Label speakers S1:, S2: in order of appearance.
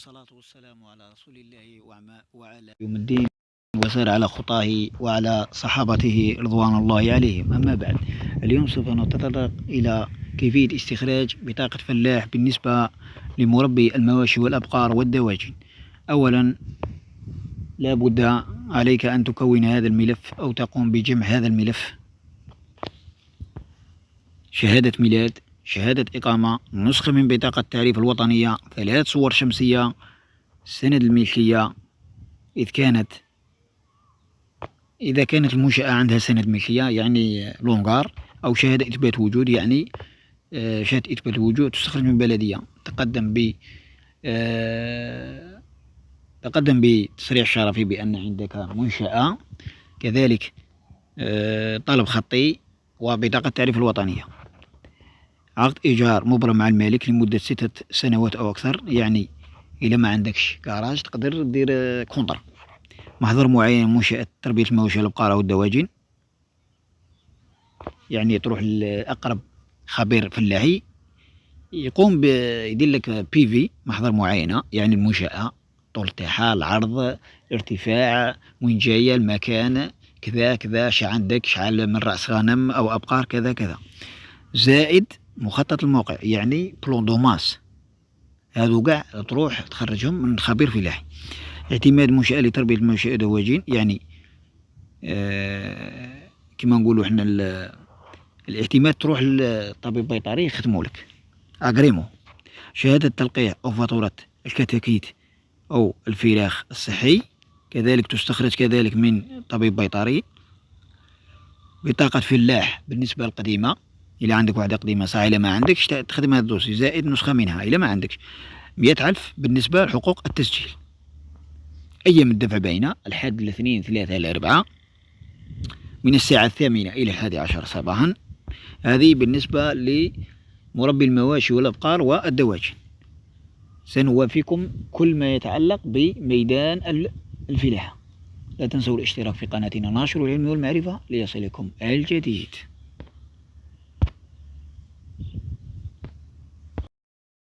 S1: والصلاة والسلام على رسول الله وعلى يوم الدين، وسار على خطاه وعلى صحابته رضوان الله عليهم. أما بعد، اليوم سوف نتطرق إلى كيفية استخراج بطاقة فلاح بالنسبة لمربي المواشي والأبقار والدواجن. أولا، لا بد عليك أن تكون هذا الملف أو تقوم بجمع هذا الملف: شهادة ميلاد، شهادة إقامة، نسخة من بطاقة التعريف الوطنية، 3 صور شمسية، سند الملكية إذا كانت المنشأة عندها سند ملكية يعني لونغار، أو شهادة إثبات وجود يعني شهادة إثبات وجود تستخرج من بلدية. تقدم بتصريح شرفي بأن عندك منشأة، كذلك طلب خطي وبطاقة التعريف الوطنية. عقد إيجار مبرم مع المالك لمدة 6 سنوات أو أكثر، يعني إذا ما عندكش كراج تقدر دير كونطرا. محظور معين منشأة تربية المواشي والأبقار أو الدواجن، يعني تروح لأقرب خبير فلاحي يقوم يدير لك PV محظور معينة، يعني المنشأة، طول تاعها، العرض، الارتفاع، وين جاية، المكان، كذا كذا، عندك شحال من رأس غنم أو أبقار، كذا كذا، زائد مخطط الموقع يعني بلون دوماس. هذو قاع تروح تخرجهم من خبير فلاحي. اعتماد منشأة لتربية المواشي والدواجن، يعني كما نقولوا احنا الاعتماد تروح للطبيب بيطري يختموا لك اغريمو. شهادة تلقيح او فاتورة الكتاكيت او الفراخ الصحي، كذلك تستخرج كذلك من طبيب بيطري. بطاقة فلاح بالنسبة القديمة، إذا عندك واحدة قديمة صح، إذا ما عندكش تخدم هذا الدوسي، زائد نسخة منها إذا ما عندكش. 100,000 بالنسبة لحقوق التسجيل. أيام الدفع بين الحد الاثنين 3 إلى 4 من الساعة 8 إلى 11 صباحا. هذه بالنسبة لمربي المواشي والأبقار والدواجن. سنوافيكم كل ما يتعلق بميدان الفلاحة. لا تنسوا الاشتراك في قناتنا ناشر العلم والمعرفة ليصلكم الجديد.